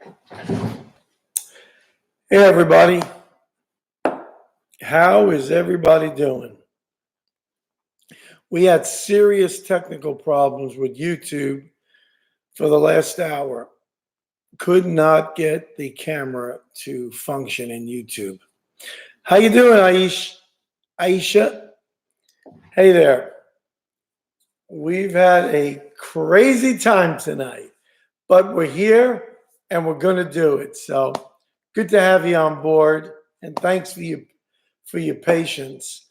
Hey everybody, how is everybody doing? We had serious technical problems with YouTube for the last hour. Could not get the camera to function in YouTube. How you doing, Aisha? Hey there. We've had a crazy time tonight, but we're here and we're going to do it. So good to have you on board, and thanks for your patience.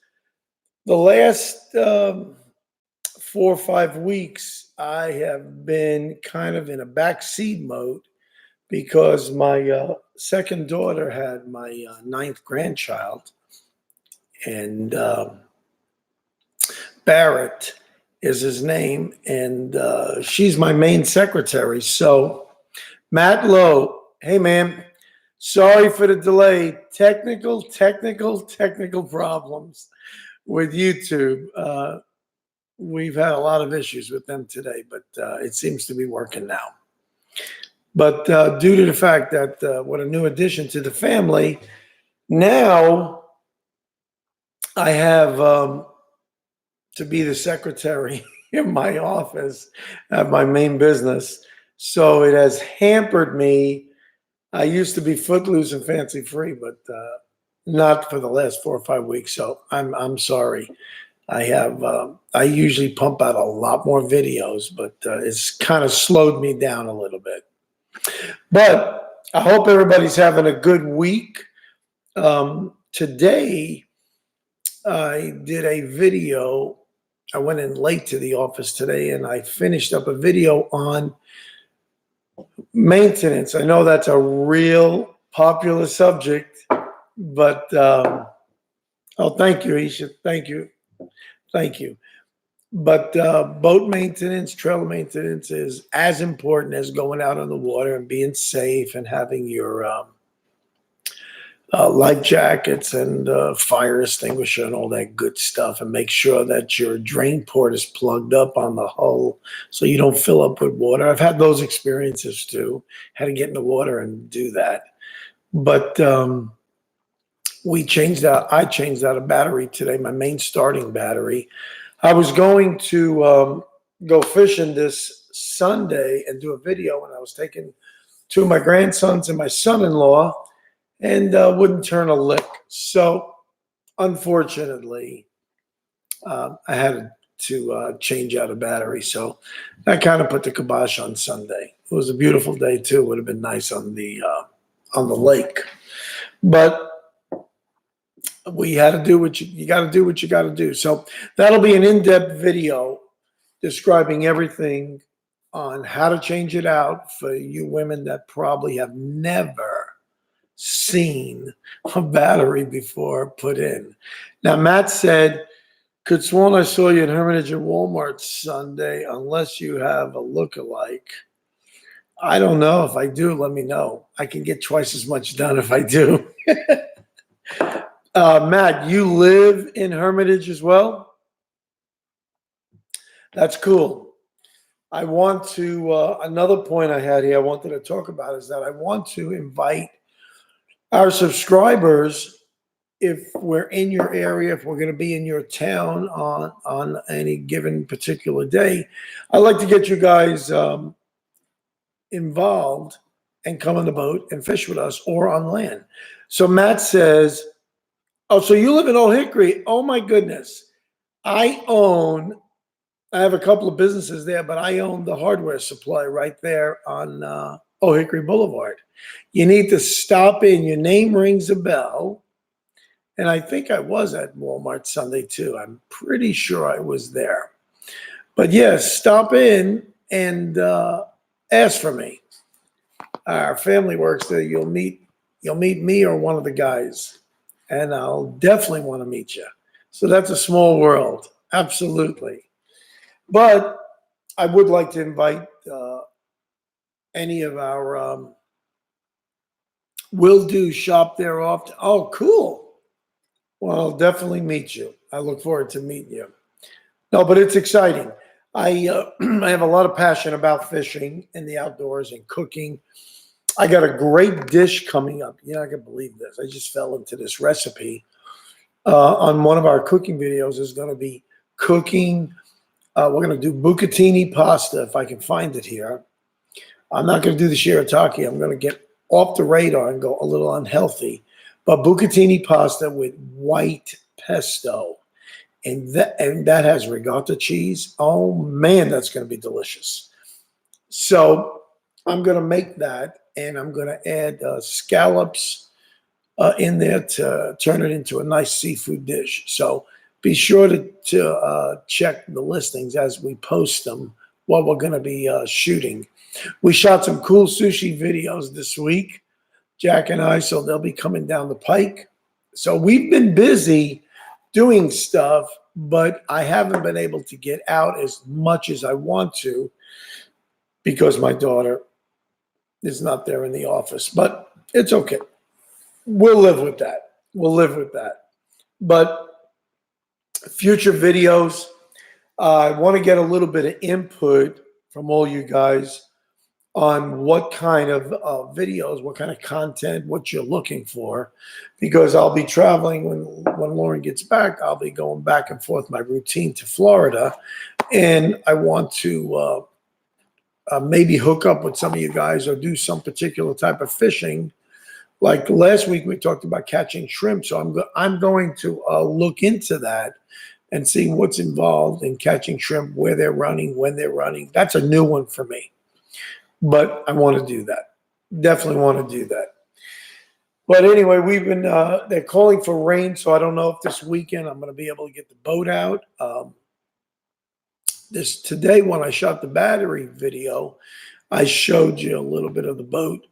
The last 4 or 5 weeks, I have been kind of in a backseat mode because my second daughter had my ninth grandchild, and Barrett is his name, and she's my main secretary. So, Matt Lowe, hey man, sorry for the delay. Technical problems with YouTube. We've had a lot of issues with them today, but it seems to be working now. But due to the fact that what a new addition to the family, now I have to be the secretary in my office at my main business. So it has hampered me. I used to be footloose and fancy free, but not for the last 4 or 5 weeks. So I'm sorry. I usually pump out a lot more videos, but it's kind of slowed me down a little bit. But I hope everybody's having a good week. Today, I did a video. I went in late to the office today, and I finished up a video on maintenance. I know that's a real popular subject, but oh, thank you, Isha. Thank you. But boat maintenance, trailer maintenance is as important as going out on the water and being safe and having your life jackets and fire extinguisher and all that good stuff, and make sure that your drain port is plugged up on the hull so you don't fill up with water. I've had those experiences too. Had to get in the water and do that. But I changed out a battery today, my main starting battery. I was going to go fishing this Sunday and do a video, and I was taking 2 of my grandsons and my son-in-law, and wouldn't turn a lick. So unfortunately, I had to change out a battery. So that kind of put the kibosh on Sunday. It was a beautiful day too. It would have been nice on the lake, but we had to do what you got to do what you got to do. So that'll be an in-depth video describing everything on how to change it out for you women that probably have never seen a battery before put in. Now, Matt said, could sworn I saw you in Hermitage at Walmart Sunday, unless you have a look-alike. I don't know. If I do, let me know. I can get twice as much done if I do. Matt, you live in Hermitage as well? That's cool. I want to, another point I had here I wanted to talk about is that I want to invite our subscribers, if we're in your area, if we're going to be in your town on any given particular day, I'd like to get you guys involved and come on the boat and fish with us or on land. So Matt says, oh, so you live in Old Hickory. Oh, my goodness. I have a couple of businesses there, but I own the hardware supply right there on Old Hickory Boulevard. You need to stop in. Your name rings a bell. And I think I was at Walmart Sunday, too. I'm pretty sure I was there. But, yes, stop in and ask for me. Our family works there. You'll meet me or one of the guys. And I'll definitely want to meet you. So that's a small world. Absolutely. But I would like to invite any of our will do shop there often. Oh, cool. Well, I'll definitely meet you. I look forward to meeting you. No, but it's exciting. I have a lot of passion about fishing and the outdoors and cooking. I got a great dish coming up. You're not going to believe this. I just fell into this recipe. On one of our cooking videos is going to be cooking. We're going to do bucatini pasta, if I can find it here. I'm not going to do the shirataki. I'm going to get off the radar and go a little unhealthy. But bucatini pasta with white pesto. And that has ricotta cheese. Oh, man, that's going to be delicious. So I'm going to make that, and I'm going to add scallops in there to turn it into a nice seafood dish. So be sure to check the listings as we post them, what we're going to be shooting. We shot some cool sushi videos this week, Jack and I, so they'll be coming down the pike. So we've been busy doing stuff, but I haven't been able to get out as much as I want to because my daughter is not there in the office. But it's okay. We'll live with that. We'll live with that. But future videos, I want to get a little bit of input from all you guys on what kind of videos, what kind of content, what you're looking for, because I'll be traveling when Lauren gets back. I'll be going back and forth my routine to Florida, and I want to maybe hook up with some of you guys or do some particular type of fishing. Like last week, we talked about catching shrimp, so I'm going to look into that and see what's involved in catching shrimp, where they're running, when they're running. That's a new one for me. But I want to do that. Definitely want to do that. But anyway, we've been, they're calling for rain, so I don't know if this weekend I'm going to be able to get the boat out. Today, when I shot the battery video, I showed you a little bit of the boat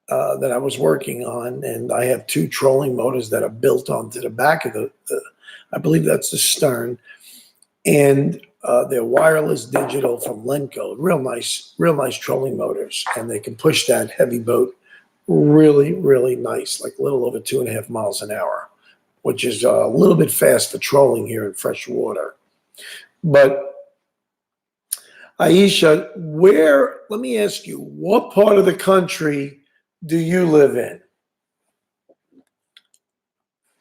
that I was working on, and I have 2 trolling motors that are built onto the back of the I believe that's the stern, and they're wireless digital from Lenco. Real nice trolling motors, and they can push that heavy boat really, really nice, like a little over 2.5 miles an hour, which is a little bit fast for trolling here in fresh water. But Aisha, let me ask you, what part of the country do you live in?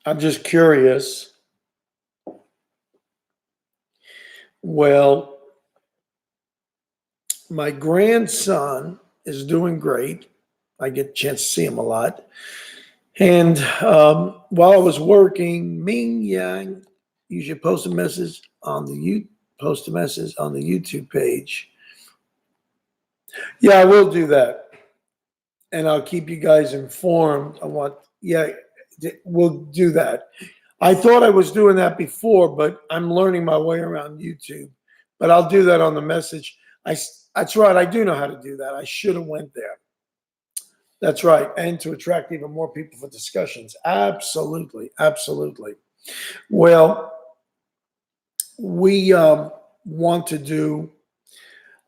I'm just curious. Well, my grandson is doing great. I get a chance to see him a lot. And while I was working, Ming Yang, you should post a message on the YouTube page. Yeah, I will do that. And I'll keep you guys informed on we'll do that. I thought I was doing that before, but I'm learning my way around YouTube. But I'll do that on the message. That's right. I do know how to do that. I should have went there. That's right. And to attract even more people for discussions. Absolutely. Absolutely. Well, we want to do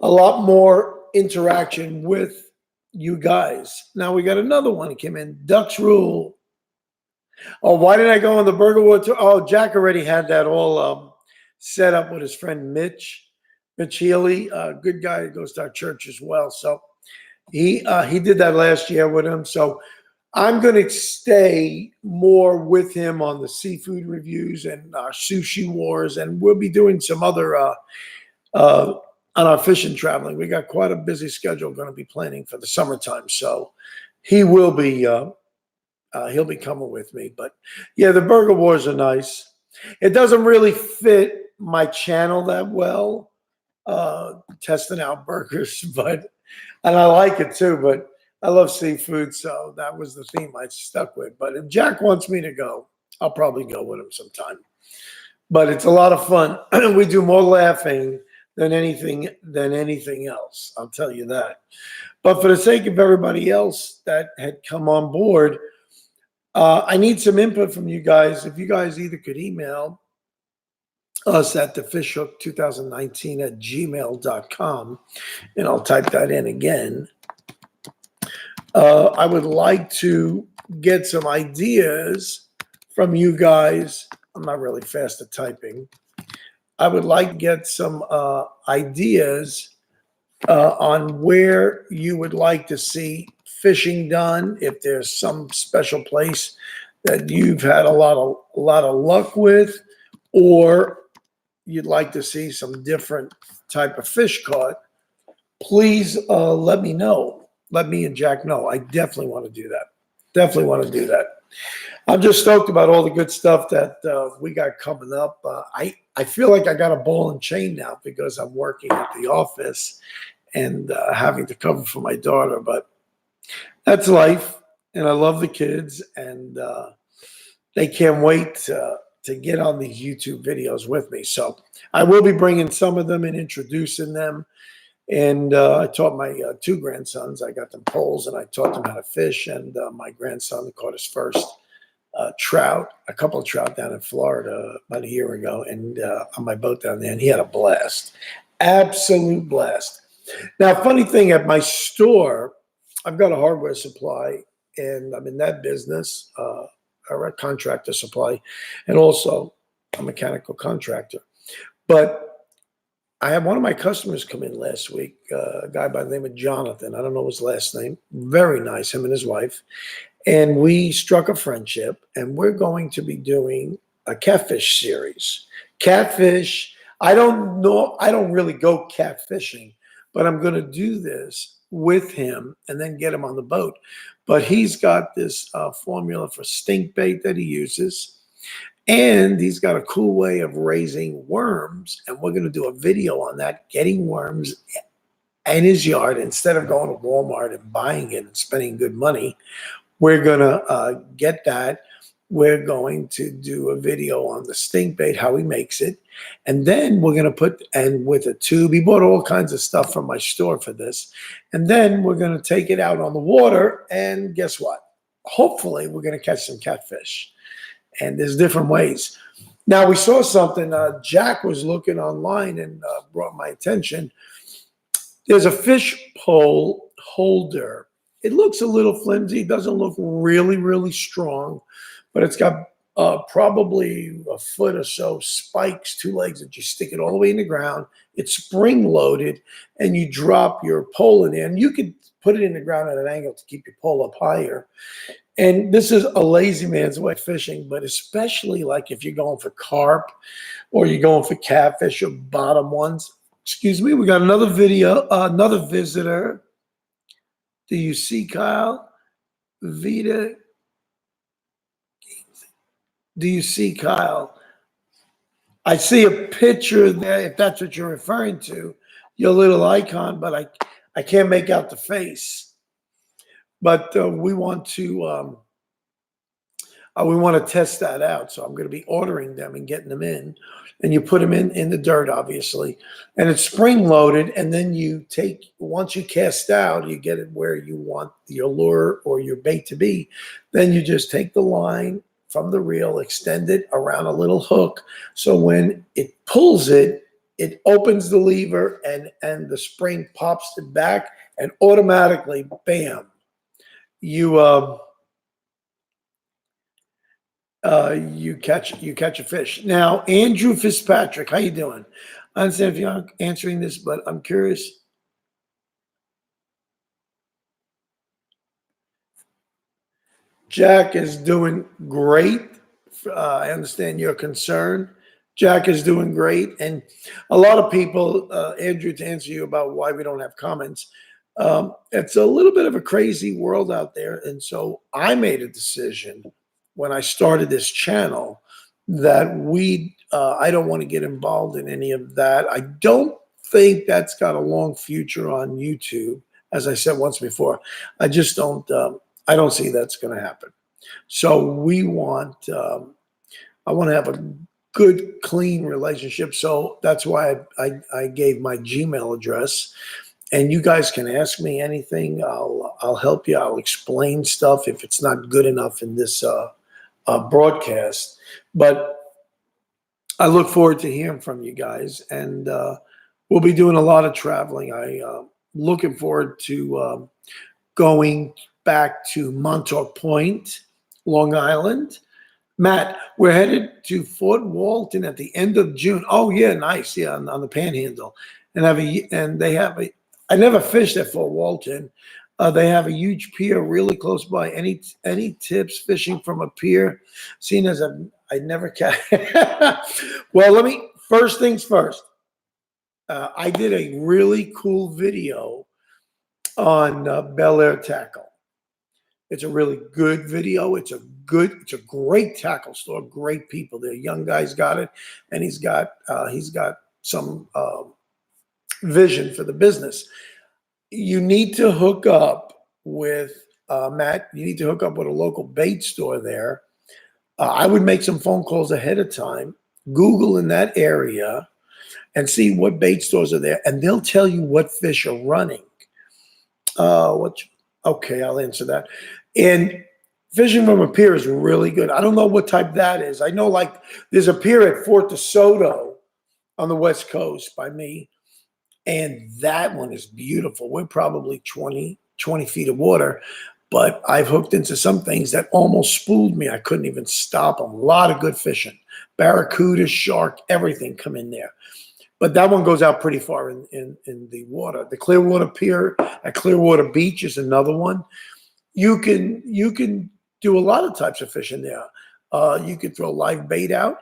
a lot more interaction with you guys. Now we got another one that came in. Ducks Rule. Oh, why did I go on the Burger War tour? Oh, Jack already had that all set up with his friend Mitch Healy, a good guy who goes to our church as well. So he did that last year with him. So I'm going to stay more with him on the seafood reviews and our sushi wars, and we'll be doing some other on our fishing traveling. We got quite a busy schedule going to be planning for the summertime. So he will be he'll be coming with me. But yeah, the burger wars are nice. It doesn't really fit my channel that well, testing out burgers, and I like it too, but I love seafood, so that was the theme I stuck with. But if Jack wants me to go, I'll probably go with him sometime. But it's a lot of fun. We do more laughing than anything else, I'll tell you that. But for the sake of everybody else that had come on board, I need some input from you guys. If you guys either could email us at thefishhook2019@gmail.com, and I'll type that in again. I would like to get some ideas from you guys. I'm not really fast at typing. I would like to get some ideas on where you would like to see fishing done, if there's some special place that you've had a lot of luck with, or you'd like to see some different type of fish caught, please let me know. Let me and Jack know. I definitely want to do that. Definitely want to do that. I'm just stoked about all the good stuff that we got coming up. I feel like I got a ball and chain now because I'm working at the office and having to cover for my daughter. But that's life, and I love the kids, and they can't wait to get on these YouTube videos with me. So I will be bringing some of them and introducing them. And I taught my two grandsons. I got them poles, and I taught them how to fish. And my grandson caught his first trout, a couple of trout down in Florida about a year ago, and on my boat down there, and he had a blast, absolute blast. Now, funny thing, at my store, I've got a hardware supply, and I'm in that business, or a contractor supply, and also a mechanical contractor. But I had one of my customers come in last week, a guy by the name of Jonathan. I don't know his last name. Very nice, him and his wife. And we struck a friendship, and we're going to be doing a catfish series. Catfish, I don't know, I don't really go catfishing, but I'm going to do this with him and then get him on the boat. But he's got this formula for stink bait that he uses. And he's got a cool way of raising worms. And we're going to do a video on that, getting worms in his yard. Instead of going to Walmart and buying it and spending good money, we're going to get that. We're going to do a video on the stink bait, how he makes it. And then we're going to and with a tube, he bought all kinds of stuff from my store for this. And then we're going to take it out on the water. And guess what? Hopefully, we're going to catch some catfish. And there's different ways. Now, we saw something. Jack was looking online and brought my attention. There's a fish pole holder. It looks a little flimsy. It doesn't look really, really strong. But it's got probably a foot or so spikes, 2 legs that you stick it all the way in the ground. It's spring-loaded, and you drop your pole in there. And you could put it in the ground at an angle to keep your pole up higher. And this is a lazy man's way of fishing, but especially like if you're going for carp or you're going for catfish or bottom ones. Excuse me, we got another video, another visitor. Do you see Kyle? Vita. Do you see Kyle? I see a picture there, if that's what you're referring to, your little icon, but I can't make out the face. But we want to test that out. So I'm going to be ordering them and getting them in. And you put them in the dirt, obviously. And it's spring loaded. And then you once you cast out, you get it where you want your lure or your bait to be. Then you just take the line from the reel, extend it around a little hook. So when it pulls it, it opens the lever and the spring pops it back, and automatically, bam, you catch a fish. Now, Andrew Fitzpatrick, how you doing? I understand if you're not answering this, but I'm curious. Jack is doing great. I understand your concern. Jack is doing great. And a lot of people, Andrew, to answer you about why we don't have comments, it's a little bit of a crazy world out there. And so I made a decision when I started this channel that I don't want to get involved in any of that. I don't think that's got a long future on YouTube. As I said once before, I just don't, I don't see that's going to happen. So I want to have a good, clean relationship. So that's why I gave my Gmail address. And you guys can ask me anything. I'll help you. I'll explain stuff if it's not good enough in this broadcast. But I look forward to hearing from you guys. And we'll be doing a lot of traveling. I'm looking forward to going back to Montauk Point, Long Island. Matt, we're headed to Fort Walton at the end of June. Oh, yeah, nice. Yeah, on the Panhandle. I never fished at Fort Walton. They have a huge pier really close by. Any tips fishing from a pier? Seeing as I never catch. Well, first things first. I did a really cool video on Bel Air Tackle. It's a really good video. It's a great tackle store. Great people. The young guy's got it, and he's got some vision for the business. You need to hook up with Matt. You need to hook up with a local bait store there. I would make some phone calls ahead of time. Google in that area and see what bait stores are there, and they'll tell you what fish are running. Okay, I'll answer that. And fishing from a pier is really good. I don't know what type that is. I know like there's a pier at Fort DeSoto on the West Coast by me, and that one is beautiful. We're probably 20 feet of water, but I've hooked into some things that almost spooled me. I couldn't even stop them. A lot of good fishing. Barracuda, shark, everything come in there. But that one goes out pretty far in the water. The Clearwater Pier at Clearwater Beach is another one. You can do a lot of types of fishing there. You could throw live bait out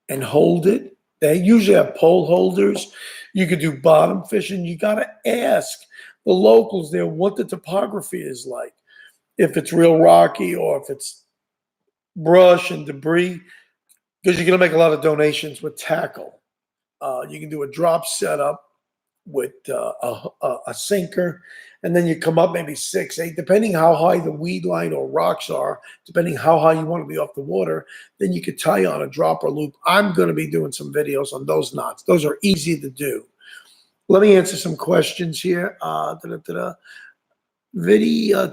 and hold it. They usually have pole holders. You could do bottom fishing. You got to ask the locals there what the topography is like. If it's real rocky or if it's brush and debris, because you're going to make a lot of donations with tackle. You can do a drop setup with a sinker, and then you come up maybe 6, 8, depending how high the weed line or rocks are, depending how high you want to be off the water, then you could tie on a dropper loop. I'm going to be doing some videos on those knots. Those are easy to do. Let me answer some questions here.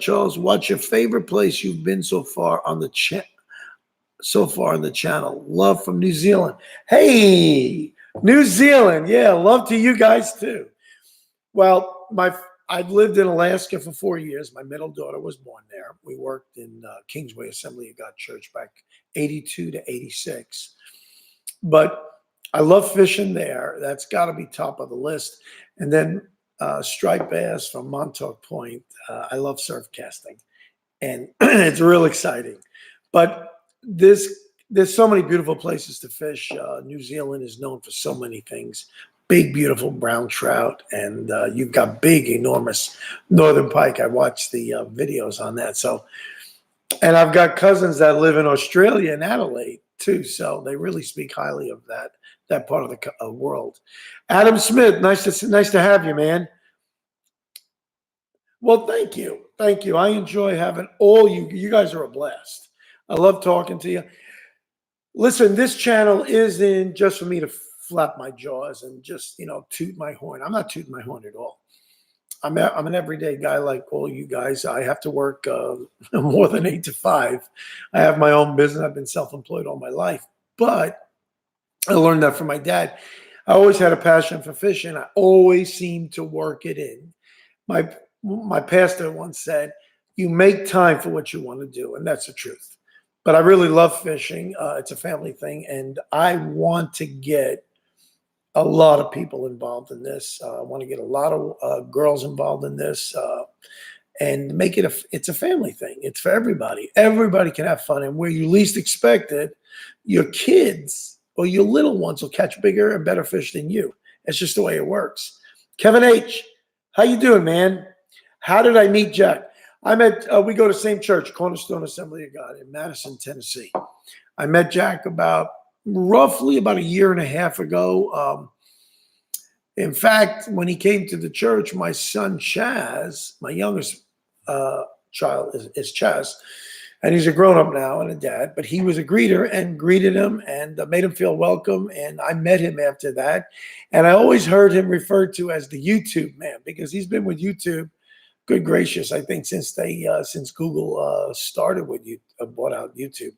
Charles, what's your favorite place you've been so far on the channel? Love from New Zealand. Hey, New Zealand. Yeah, love to you guys too. Well, I've lived in Alaska for 4 years. My middle daughter was born there. We worked in Kingsway Assembly of God Church back 82 to 86. But I love fishing there. That's got to be top of the list. And then striped bass from Montauk Point. I love surf casting, and it's real exciting. But there's so many beautiful places to fish. New Zealand is known for so many things. Big, beautiful brown trout, and you've got big, enormous northern pike. I watched the videos on that. So, and Have got cousins that live in Australia and Adelaide too. So they really speak highly of that part of the world. Adam Smith, nice to have you, man. Well, thank you. I enjoy having all you. You guys are a blast. I love talking to you. Listen, this channel isn't just for me to flap my jaws and just, toot my horn. I'm not tooting my horn at all. I'm an everyday guy like all you guys. I have to work more than 8 to 5. I have my own business. I've been self-employed all my life. But I learned that from my dad. I always had a passion for fishing. I always seemed to work it in. My pastor once said, you make time for what you want to do, and that's the truth. But I really love fishing. It's a family thing, and I want to get a lot of people involved in this. I want to get a lot of girls involved in this and make it it's a family thing. It's for everybody. Everybody can have fun, and where you least expect it, your kids or your little ones will catch bigger and better fish than you. It's just the way it works. Kevin H., how you doing, man? How did I meet Jack? We go to the same church, Cornerstone Assembly of God in Madison, Tennessee. I met Jack roughly about a year and a half ago. In fact, when he came to the church, my son Chaz, my youngest child is Chaz, and he's a grown-up now and a dad, but he was a greeter and greeted him and made him feel welcome, and I met him after that. And I always heard him referred to as the YouTube man because he's been with YouTube, good gracious, I think since Google started with bought out YouTube.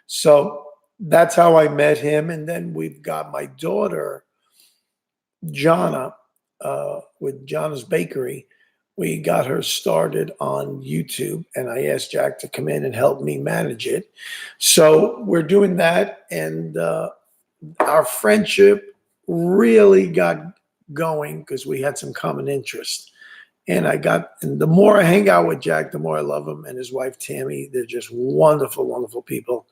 So that's how I met him. And then we've got my daughter, Jonna, with Jonna's Bakery. We got her started on YouTube, and I asked Jack to come in and help me manage it. So we're doing that, and our friendship really got going because we had some common interest. And the more I hang out with Jack, the more I love him and his wife, Tammy. They're just wonderful, wonderful people.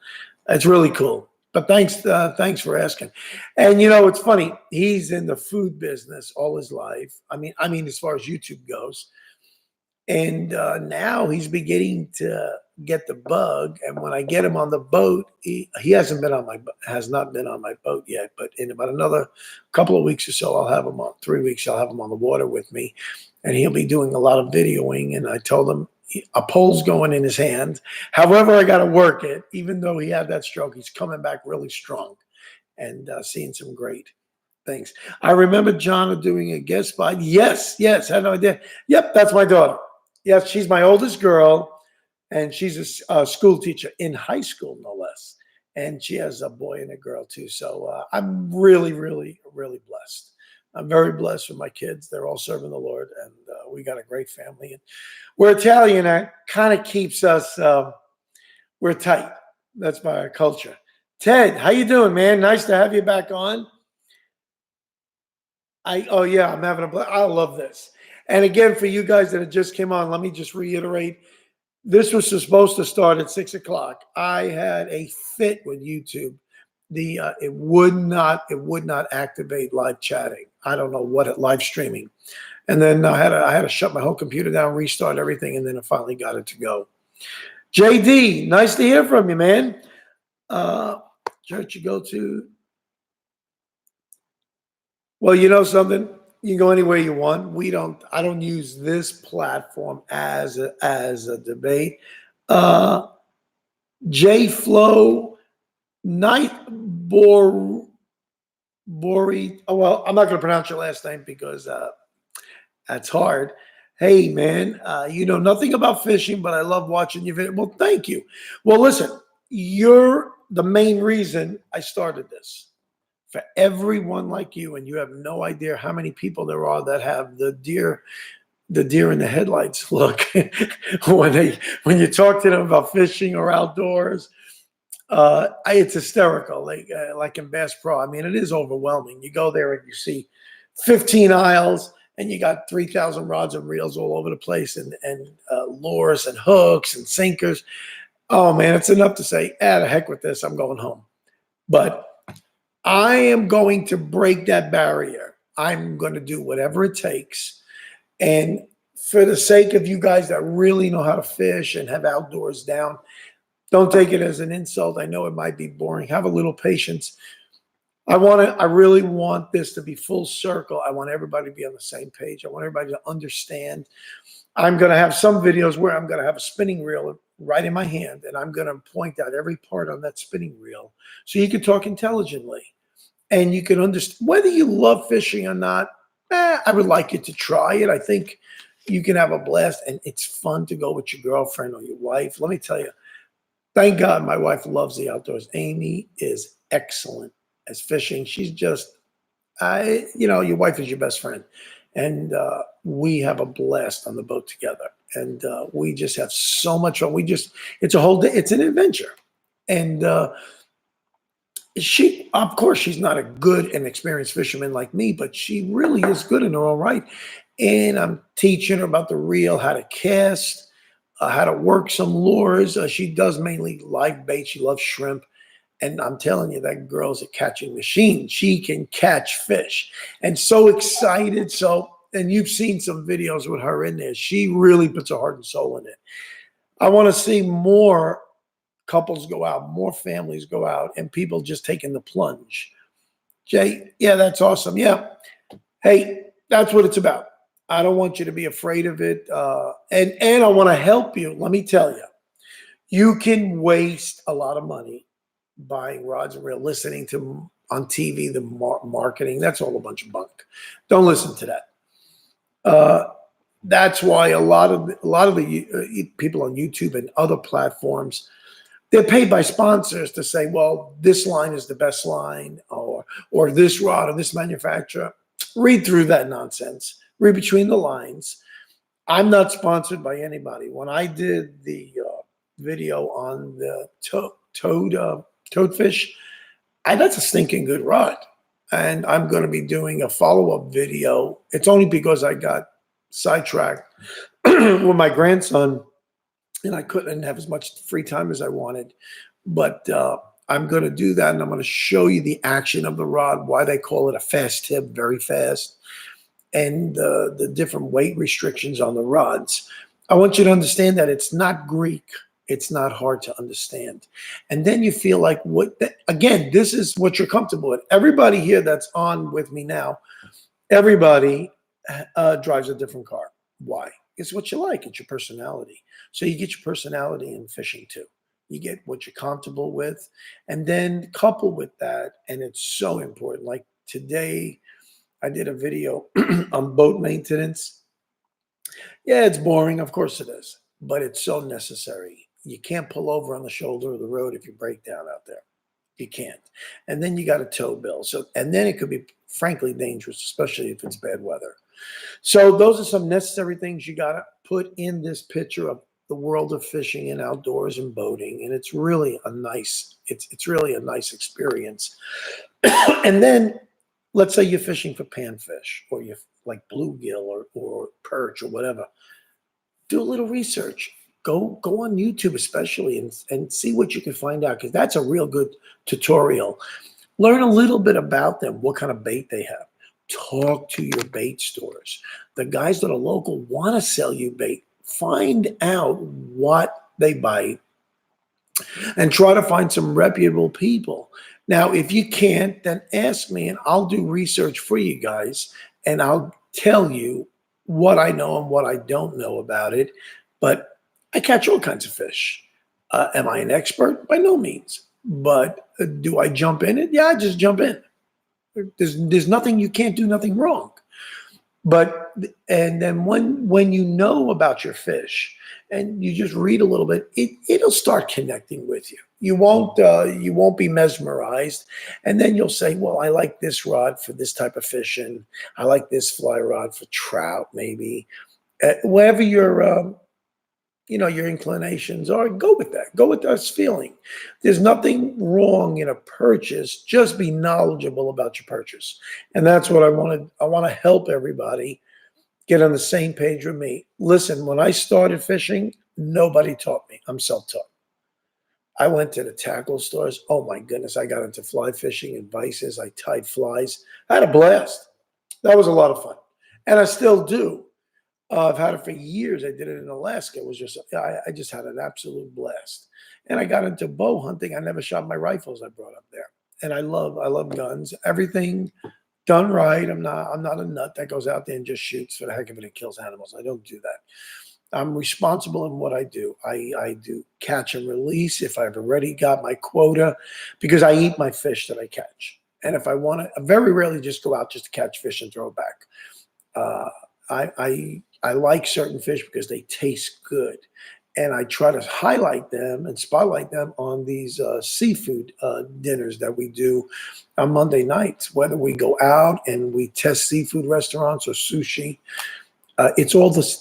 It's really cool. But thanks for asking. And it's funny. He's in the food business all his life. I mean, as far as YouTube goes, and now he's beginning to get the bug. And when I get him on the boat, he has not been on my boat yet. But in about another couple of weeks or so, I'll have him on 3 weeks. I'll have him on the water with me, and he'll be doing a lot of videoing. And I told him a pole's going in his hand. However, I got to work it. Even though he had that stroke, he's coming back really strong and seeing some great things. I remember John doing a guest spot. Yes, had no idea. Yep, that's my daughter. Yes, she's my oldest girl, and she's a school teacher in high school, no less. And she has a boy and a girl too. So I'm really, really, really blessed. I'm very blessed with my kids. They're all serving the Lord, and we got a great family. And we're Italian. That kind of keeps us. We're tight. That's my culture. Ted, how you doing, man? Nice to have you back on. Oh yeah, I'm having a blast. I love this. And again, for you guys that just came on, let me just reiterate. This was supposed to start at 6 o'clock. I had a fit with YouTube. It would not activate live chatting. I don't know what live streaming. And then I had to shut my whole computer down, restart everything, and then I finally got it to go. JD, nice to hear from you, man. Church you go to? Well, you know something? You can go anywhere you want. I don't use this platform as a debate. J Flow Night Bori. Oh, well, I'm not going to pronounce your last name because that's hard. Hey, man, you know nothing about fishing, but I love watching your video. Well, thank you. Well, listen, you're the main reason I started this. For everyone like you, and you have no idea how many people there are that have the deer in the headlights look when you talk to them about fishing or outdoors. It's hysterical, like in Bass Pro. I mean, it is overwhelming. You go there and you see 15 aisles, and you got 3,000 rods and reels all over the place, and lures and hooks and sinkers. Oh man, it's enough to say, the heck with this. I'm going home. But I am going to break that barrier. I'm going to do whatever it takes. And for the sake of you guys that really know how to fish and have outdoors down, don't take it as an insult. I know it might be boring. Have a little patience. I really want this to be full circle. I want everybody to be on the same page. I want everybody to understand. I'm going to have some videos where I'm going to have a spinning reel right in my hand, and I'm going to point out every part on that spinning reel so you can talk intelligently and you can understand whether you love fishing or not. I would like you to try it. I think you can have a blast, and it's fun to go with your girlfriend or your wife. Let me tell you, thank God my wife loves the outdoors. Amy is excellent as fishing. She's just, your wife is your best friend. And we have a blast on the boat together. And we just have so much fun. It's a whole day. It's an adventure. And of course, she's not a good and experienced fisherman like me, but she really is good in her own right. And I'm teaching her about the reel, how to cast, how to work some lures. She does mainly live bait. She loves shrimp. And I'm telling you, that girl's a catching machine. She can catch fish. And so excited. And you've seen some videos with her in there. She really puts her heart and soul in it. I want to see more couples go out, more families go out, and people just taking the plunge. Jay, yeah, that's awesome. Yeah. Hey, that's what it's about. I don't want you to be afraid of it. And I want to help you. Let me tell you, you can waste a lot of money buying rods and reels, listening to on TV, the marketing. That's all a bunch of bunk. Don't listen to that. That's why a lot of the people on YouTube and other platforms, they're paid by sponsors to say, well, this line is the best line, or this rod or this manufacturer. Read through that nonsense. Read between the lines. I'm not sponsored by anybody. When I did the video on the toadfish, that's a stinking good rod. And I'm going to be doing a follow-up video. It's only because I got sidetracked with my grandson, and I couldn't have as much free time as I wanted. But I'm going to do that, and I'm going to show you the action of the rod, why they call it a fast tip, very fast, and the different weight restrictions on the rods. I want you to understand that it's not Greek. It's not hard to understand. And then you feel like, again, this is what you're comfortable with. Everybody here that's on with me now, everybody drives a different car. Why? It's what you like. It's your personality. So you get your personality in fishing too. You get what you're comfortable with. And then couple with that, and it's so important. Like today, I did a video on boat maintenance. Yeah, it's boring. Of course it is. But it's so necessary. You can't pull over on the shoulder of the road if you break down out there. You can't. And then you got a tow bill. So, and then it could be frankly dangerous, especially if it's bad weather. So those are some necessary things you got to put in this picture of the world of fishing and outdoors and boating. And it's really a nice, it's really a nice experience. And then let's say you're fishing for panfish, or you're like bluegill or perch or whatever. Do a little research. Go on YouTube especially and see what you can find out, because that's a real good tutorial. Learn a little bit about them, what kind of bait they have. Talk to your bait stores. The guys that are local want to sell you bait. Find out what they bite and try to find some reputable people. Now, if you can't, then ask me and I'll do research for you guys, and I'll tell you what I know and what I don't know about it. But I catch all kinds of fish. Am I an expert? By no means. But do I jump in it? Yeah, I just jump in. There's nothing you can't do, nothing wrong. But and then when you know about your fish and you just read a little bit, it'll start connecting with you. You won't be mesmerized, and then you'll say, well, I like this rod for this type of fishing. I like this fly rod for trout, maybe. Wherever your your inclinations are, go with that. Go with that feeling. There's nothing wrong in a purchase. Just be knowledgeable about your purchase. And that's what I wanted. I want to help everybody get on the same page with me. Listen, when I started fishing, nobody taught me. I'm self-taught. I went to the tackle stores. Oh my goodness, I got into fly fishing and vices. I tied flies. I had a blast. That was a lot of fun. And I still do. I've had it for years. I did it in Alaska. It was just, I just had an absolute blast. And I got into bow hunting. I never shot my rifles I brought up there. And I love guns. Everything done right. I'm not a nut that goes out there and just shoots for the heck of it and kills animals. I don't do that. I'm responsible in what I do. I do catch and release if I've already got my quota, because I eat my fish that I catch. And if I want to, I very rarely just go out just to catch fish and throw it back. I like certain fish because they taste good, and I try to highlight them and spotlight them on these seafood dinners that we do on Monday nights. Whether we go out and we test seafood restaurants or sushi, it's all the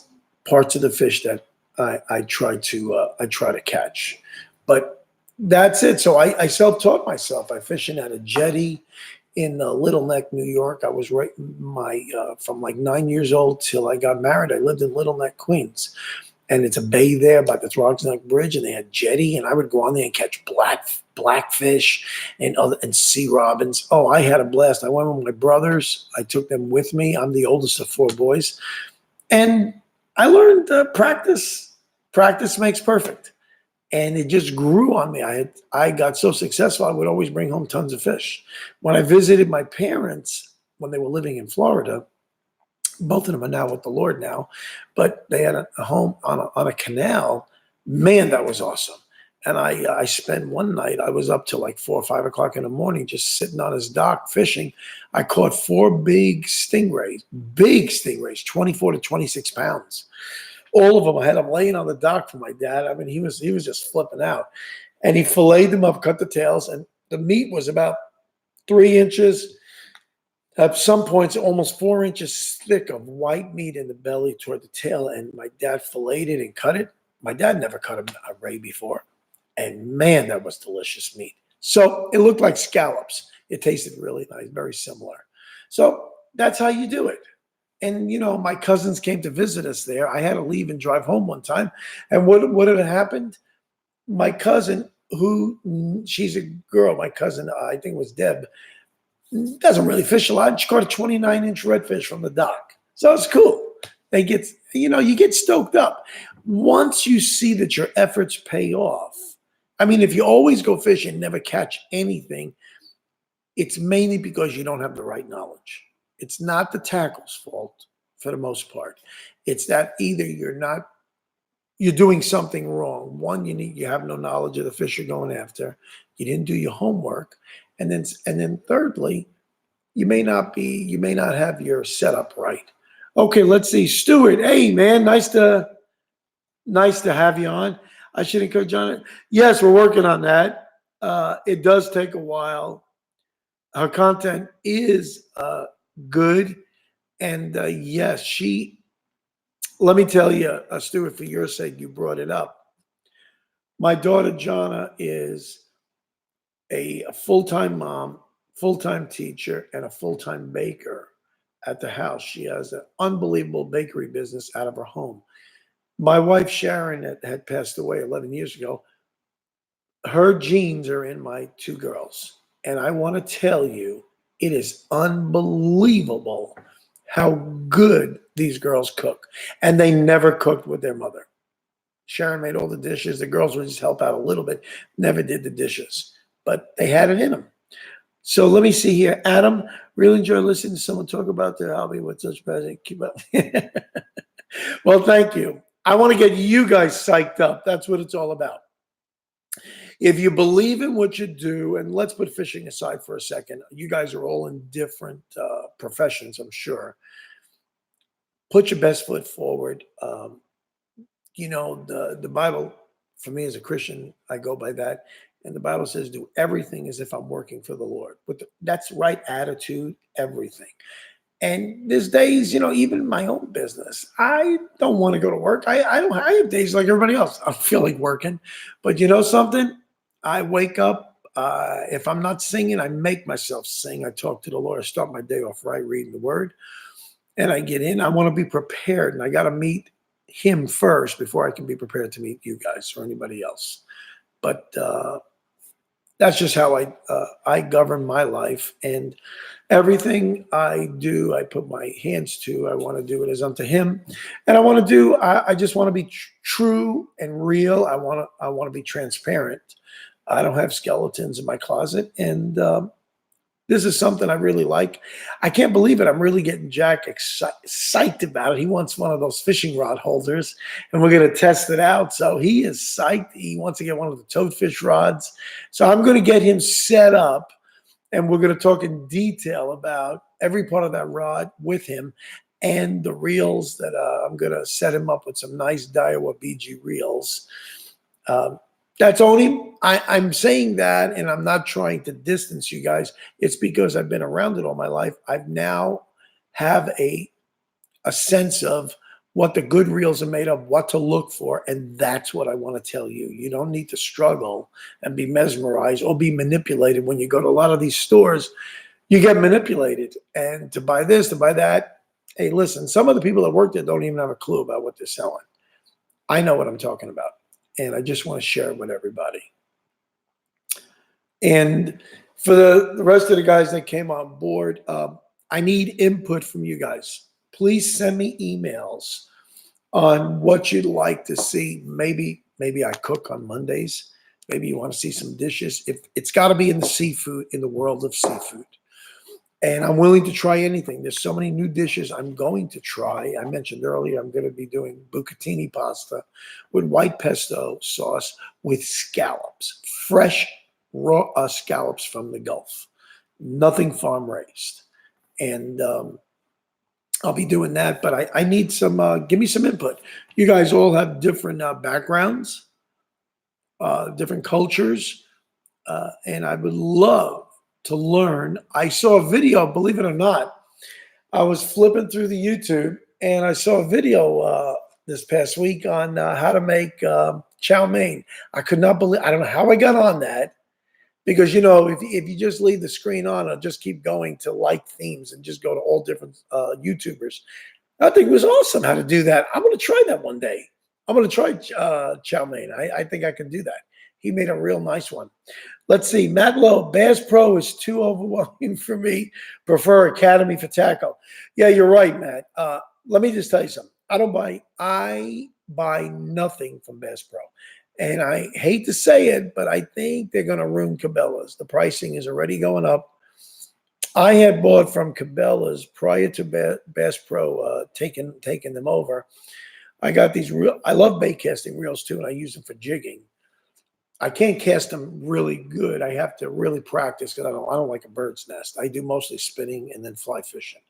parts of the fish that I try to catch. But that's it. So I self-taught myself. I fishing at a jetty in Little Neck, New York. I was from like 9 years old till I got married. I lived in Little Neck, Queens, and it's a bay there by the Throgs Neck Bridge, and they had jetty, and I would go on there and catch blackfish and sea robins. Oh, I had a blast. I went with my brothers. I took them with me. I'm the oldest of four boys, and I learned practice. Practice makes perfect. And it just grew on me. I got so successful, I would always bring home tons of fish. When I visited my parents when they were living in Florida, both of them are now with the Lord now, but they had a home on a canal. Man, that was awesome. And I spent one night, I was up till like 4 or 5 o'clock in the morning, just sitting on his dock fishing. I caught 4 big stingrays, 24 to 26 pounds. All of them, I had them laying on the dock for my dad. I mean, he was just flipping out. And he filleted them up, cut the tails, and the meat was about 3 inches. At some points, almost 4 inches thick of white meat in the belly toward the tail. And my dad filleted and cut it. My dad never cut a ray before. And man, that was delicious meat. So it looked like scallops. It tasted really nice, very similar. So that's how you do it. And, my cousins came to visit us there. I had to leave and drive home one time. And what had happened? My cousin, she's a girl, my cousin, I think it was Deb, doesn't really fish a lot. She caught a 29-inch redfish from the dock. So it's cool. You get stoked up. Once you see that your efforts pay off, I mean, if you always go fishing and never catch anything, it's mainly because you don't have the right knowledge. It's not the tackle's fault for the most part. It's that either you're doing something wrong. One, you have no knowledge of the fish you're going after. You didn't do your homework. And then thirdly, you may not have your setup right. Okay, let's see. Stuart, hey man, nice to have you on. I should encourage John. Yes, we're working on that. It does take a while. Her content is good. And yes, let me tell you, Stuart, for your sake, you brought it up. My daughter, Jonna, is a full-time mom, full-time teacher, and a full-time baker at the house. She has an unbelievable bakery business out of her home. My wife, Sharon, had passed away 11 years ago. Her genes are in my two girls. And I want to tell you, it is unbelievable how good these girls cook. And they never cooked with their mother. Sharon made all the dishes. The girls would just help out a little bit, never did the dishes. But they had it in them. So let me see here. Adam, really enjoy listening to someone talk about their hobby with such passion. Keep up. Well, thank you. I want to get you guys psyched up. That's what it's all about. If you believe in what you do, and let's put fishing aside for a second. You guys are all in different professions, I'm sure. Put your best foot forward. The Bible, for me as a Christian, I go by that. And the Bible says, do everything as if I'm working for the Lord. That's right attitude, everything. And there's days, even my own business, I don't want to go to work. I have days like everybody else. I feel like working. But you know something? I wake up. If I'm not singing, I make myself sing. I talk to the Lord. I start my day off right, reading the word. And I get in. I want to be prepared. And I got to meet him first before I can be prepared to meet you guys or anybody else. But that's just how I govern my life. And everything I do, I put my hands to. I want to do it as unto him. And I just want to be true and real. I want to be transparent. I don't have skeletons in my closet. And this is something I really like. I can't believe it. I'm really getting Jack psyched about it. He wants one of those fishing rod holders, and we're going to test it out. So he is psyched. He wants to get one of the toadfish rods. So I'm going to get him set up, and we're going to talk in detail about every part of that rod with him and the reels that I'm going to set him up with some nice Daiwa BG reels. That's only, I'm saying that, and I'm not trying to distance you guys. It's because I've been around it all my life. I've now have a sense of what the good reels are made of, what to look for, and that's what I want to tell you. You don't need to struggle and be mesmerized or be manipulated. When you go to a lot of these stores, you get manipulated. And to buy this, to buy that, hey, listen, some of the people that work there don't even have a clue about what they're selling. I know what I'm talking about. And I just want to share it with everybody. And for the rest of the guys that came on board, I need input from you guys. Please send me emails on what you'd like to see. Maybe I cook on Mondays. Maybe you want to see some dishes. If it's got to be in the world of seafood. And I'm willing to try anything. There's so many new dishes I'm going to try. I mentioned earlier I'm going to be doing bucatini pasta with white pesto sauce with scallops, fresh raw scallops from the Gulf, nothing farm raised. And I'll be doing that. But I need some, give me some input. You guys all have different backgrounds, different cultures, and I would love to learn. I saw a video, believe it or not. I was flipping through the YouTube and I saw a video this past week on how to make chow mein. I could not believe, I don't know how I got on that, Because, you know, if you just leave the screen on, it'll just keep going to like themes and just go to all different YouTubers. I think it was awesome how to do that. I'm going to try that one day. I'm going to try chow mein. I think I can do that. He made a real nice one. Let's see. Matt Lowe, Bass Pro is too overwhelming for me. Prefer Academy for taco. Yeah, you're right, Matt. Let me just tell you something. I buy nothing from Bass Pro. And I hate to say it, but I think they're going to ruin Cabela's. The pricing is already going up. I had bought from Cabela's prior to Bass Pro taking them over. I got these real. I love bait casting reels too, and I use them for jigging. I can't cast them really good. I have to really practice because I don't like a bird's nest. I do mostly spinning and then fly fishing.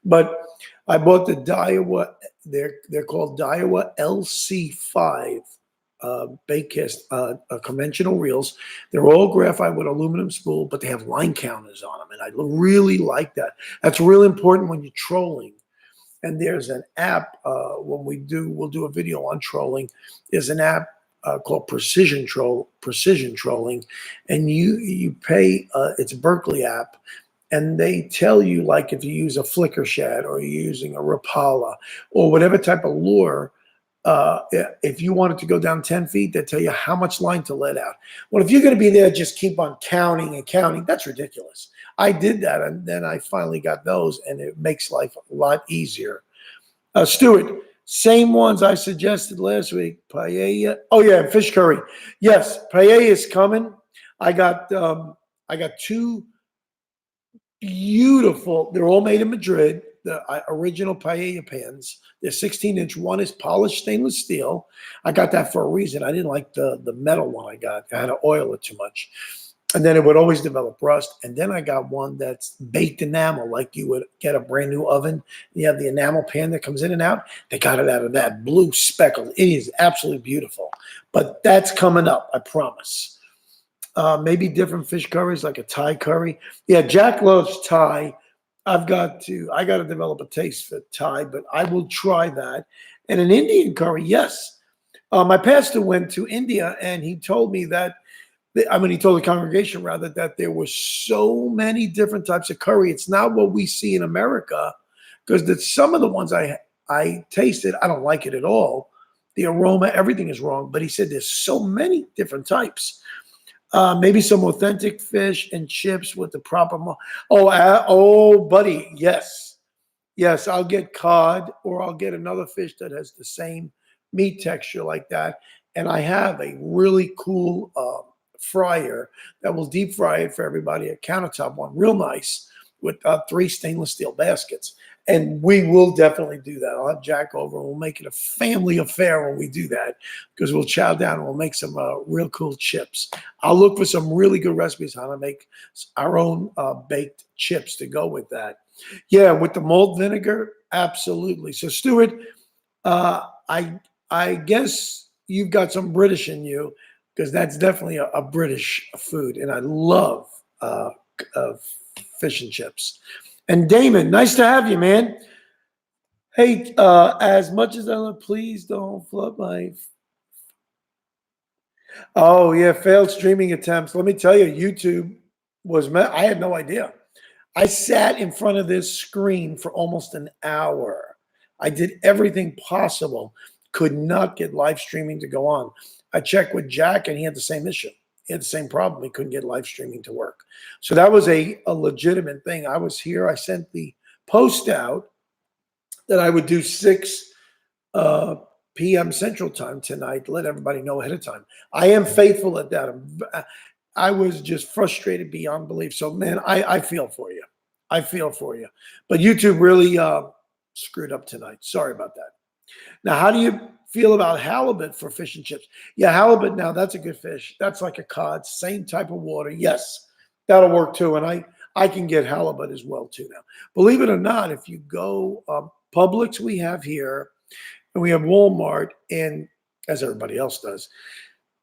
But I bought the Daiwa. They're called Daiwa LC5 bait cast conventional reels. They're all graphite with aluminum spool, but they have line counters on them, and I really like that. That's really important when you're trolling. And there's an app we'll do a video on trolling. There's an app called Precision Trolling, and you pay. It's a Berkeley app, and they tell you, like, if you use a flicker shad or you're using a Rapala or whatever type of lure. If you want it to go down 10 feet, they tell you how much line to let out. Well, if you're going to be there, just keep on counting and counting. That's ridiculous. I did that, and then I finally got those, and it makes life a lot easier. Stuart, same ones I suggested last week. Paella. Oh yeah, fish curry. Yes, paella is coming. I got two beautiful. They're all made in Madrid. The original paella pans. They're 16-inch. One is polished stainless steel. I got that for a reason. I didn't like the metal one I got. I had to oil it too much. And then it would always develop rust. And then I got one that's baked enamel, like you would get a brand new oven. You have the enamel pan that comes in and out. They got it out of that blue speckle. It is absolutely beautiful. But that's coming up, I promise. Maybe different fish curries, like a Thai curry. Yeah, Jack loves Thai. I got to develop a taste for Thai, but I will try that. And an Indian curry, yes. My pastor went to India, and he told me that, he told the congregation rather, that there were so many different types of curry. It's not what we see in America, because some of the ones I tasted, I don't like it at all. The aroma, everything is wrong. But he said there's so many different types. Maybe some authentic fish and chips with the proper. Buddy, yes. Yes, I'll get cod, or I'll get another fish that has the same meat texture like that. And I have a really cool fryer that will deep fry it for everybody, a countertop one, real nice, with 3 stainless steel baskets. And we will definitely do that. I'll have Jack over, and we'll make it a family affair when we do that, because we'll chow down and we'll make some real cool chips. I'll look for some really good recipes on how to make our own baked chips to go with that. Yeah, with the malt vinegar, absolutely. So, Stuart, I guess you've got some British in you, because that's definitely a British food, and I love fish and chips. And Damon, nice to have you, man. Hey, as much as I love, please don't flood my. Oh yeah, failed streaming attempts. Let me tell you, YouTube I had no idea. I sat in front of this screen for almost an hour. I did everything possible. Could not get live streaming to go on. I checked with Jack, and he had the same issue. He had the same problem. He couldn't get live streaming to work. So that was a legitimate thing. I was here. I sent the post out that I would do 6 p.m. Central Time tonight to let everybody know ahead of time. I am faithful at that. I was just frustrated beyond belief. So, man, I feel for you. I feel for you. But YouTube really screwed up tonight. Sorry about that. Now, how do you feel about halibut for fish and chips? Yeah, halibut, now that's a good fish. That's like a cod, same type of water. Yes, that'll work too. And I can get halibut as well too now. Believe it or not, if you go Publix, we have here, and we have Walmart, and as everybody else does,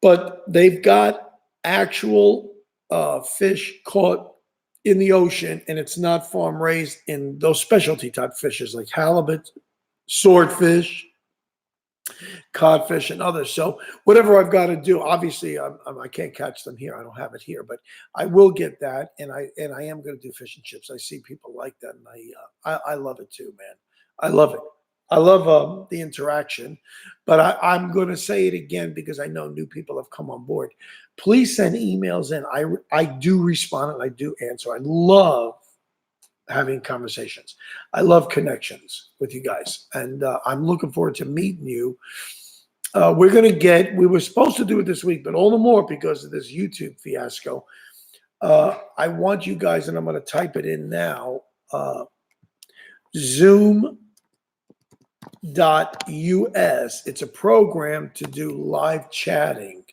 but they've got actual fish caught in the ocean, and it's not farm raised, in those specialty type fishes like halibut, swordfish, codfish and others. So whatever I've got to do, obviously I can't catch them here. I don't have it here, but I will get that. And I am going to do fish and chips. I see people like that, and I love it too, man. I love it. I love the interaction, but I'm going to say it again because I know new people have come on board. Please send emails in. I do respond and I do answer. I love having conversations. I love connections with you guys, and I'm looking forward to meeting you. We were supposed to do it this week, but all the more because of this YouTube fiasco. I want you guys, and I'm going to type it in now, zoom.us. It's a program to do live chatting,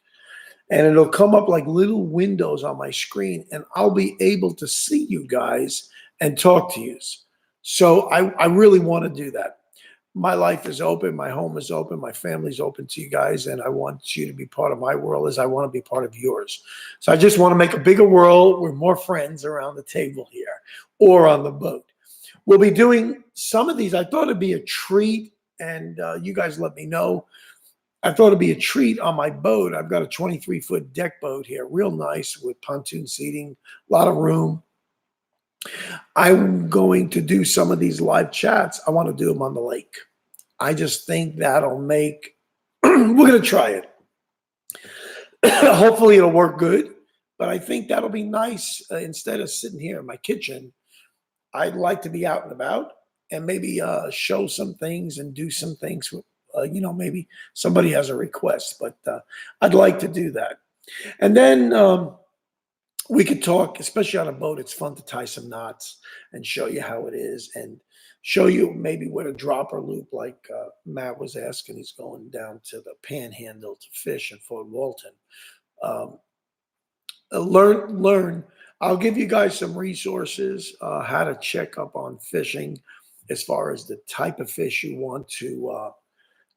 and it'll come up like little windows on my screen, and I'll be able to see you guys and talk to you. So I really want to do that. My life is open. My home is open. My family's open to you guys. And I want you to be part of my world as I want to be part of yours. So I just want to make a bigger world with more friends around the table here or on the boat. We'll be doing some of these. I thought it'd be a treat. And you guys let me know. I thought it'd be a treat on my boat. I've got a 23-foot deck boat here. Real nice with pontoon seating, a lot of room. I'm going to do some of these live chats. I want to do them on the lake. I just think that'll make, we're going to try it. Hopefully it'll work good, but I think that'll be nice. Instead of sitting here in my kitchen, I'd like to be out and about and maybe show some things and do some things. Maybe somebody has a request, but I'd like to do that. And then, we could talk, especially on a boat. It's fun to tie some knots and show you how it is and show you maybe where to drop or loop, like Matt was asking. He's going down to the Panhandle to fish in Fort Walton. Learn. I'll give you guys some resources, how to check up on fishing as far as the type of fish you want to